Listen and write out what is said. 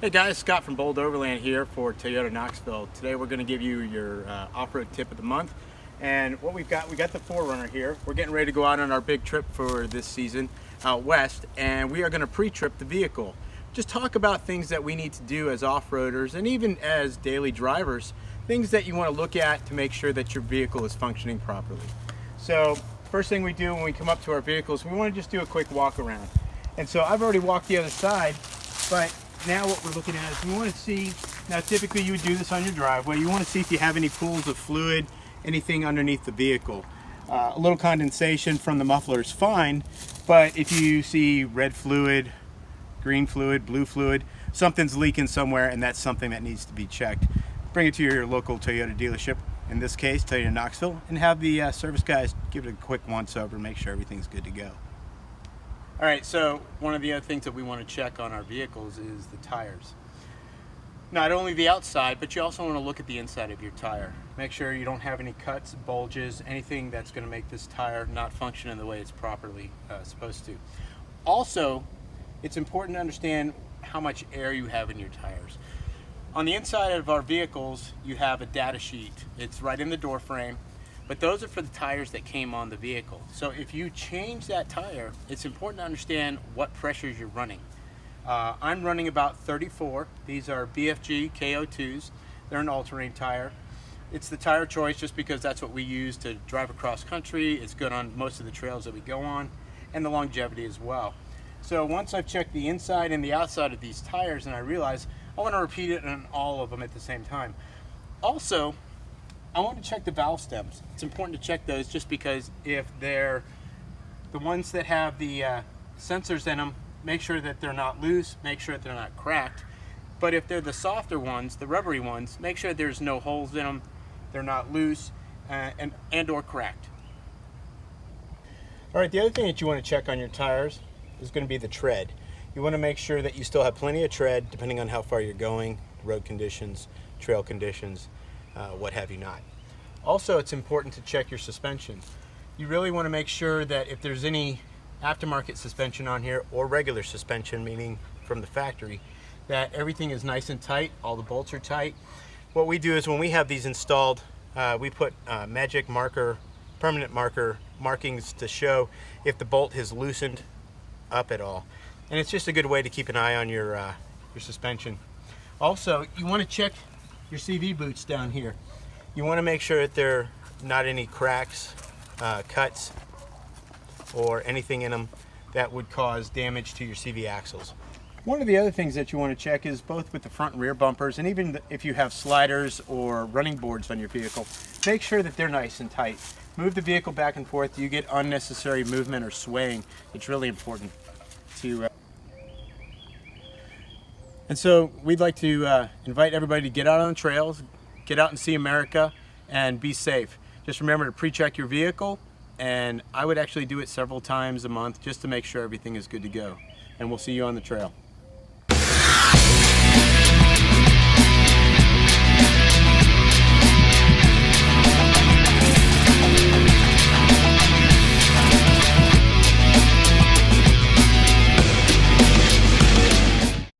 Hey guys, Scott from BOLD Overland here for Toyota Knoxville. Today we're going to give you your off-road tip of the month. And what we got the 4Runner here. We're getting ready to go out on our big trip for this season out west, and we are going to pre-trip the vehicle. Just talk about things that we need to do as off-roaders and even as daily drivers, things that you want to look at to make sure that your vehicle is functioning properly. So first thing we do when we come up to our vehicles, we want to just do a quick walk around. And so I've already walked the other side, but now what we're looking at is we want to see, now typically you would do this on your driveway, you want to see if you have any pools of fluid, anything underneath the vehicle. A little condensation from the muffler is fine, but if you see red fluid, green fluid, blue fluid, something's leaking somewhere, and that's something that needs to be checked. Bring it to your local Toyota dealership, in this case Toyota Knoxville, and have the service guys give it a quick once over, make sure everything's good to go. All right, so one of the other things that we want to check on our vehicles is the tires. Not only the outside, but you also want to look at the inside of your tire. Make sure you don't have any cuts, bulges, anything that's going to make this tire not function in the way it's properly supposed to. Also, it's important to understand how much air you have in your tires. On the inside of our vehicles, you have a data sheet. It's right in the door frame. But those are for the tires that came on the vehicle. So if you change that tire, it's important to understand what pressures you're running. I'm running about 34. These are BFG KO2s. They're an all-terrain tire. It's the tire choice just because that's what we use to drive across country. It's good on most of the trails that we go on, and the longevity as well. So once I've checked the inside and the outside of these tires and I realize I want to repeat it on all of them at the same time. Also, I want to check the valve stems. It's important to check those just because if they're the ones that have the sensors in them, make sure that they're not loose, make sure that they're not cracked. But if they're the softer ones, the rubbery ones, make sure there's no holes in them, they're not loose and or cracked. All right, the other thing that you want to check on your tires is going to be the tread. You want to make sure that you still have plenty of tread depending on how far you're going, road conditions, trail conditions, what have you not. Also, it's important to check your suspension. You really want to make sure that if there's any aftermarket suspension on here or regular suspension, meaning from the factory, that everything is nice and tight, all the bolts are tight. What we do is when we have these installed, we put magic marker, permanent marker markings to show if the bolt has loosened up at all. And it's just a good way to keep an eye on your suspension. Also, you want to check your CV boots down here. You want to make sure that there are not any cracks, cuts, or anything in them that would cause damage to your CV axles. One of the other things that you want to check is both with the front and rear bumpers, and even if you have sliders or running boards on your vehicle, make sure that they're nice and tight. Move the vehicle back and forth. You get unnecessary movement or swaying. It's really important to And so we'd like to invite everybody to get out on the trails, get out and see America, and be safe. Just remember to pre-check your vehicle, and I would actually do it several times a month just to make sure everything is good to go. And we'll see you on the trail.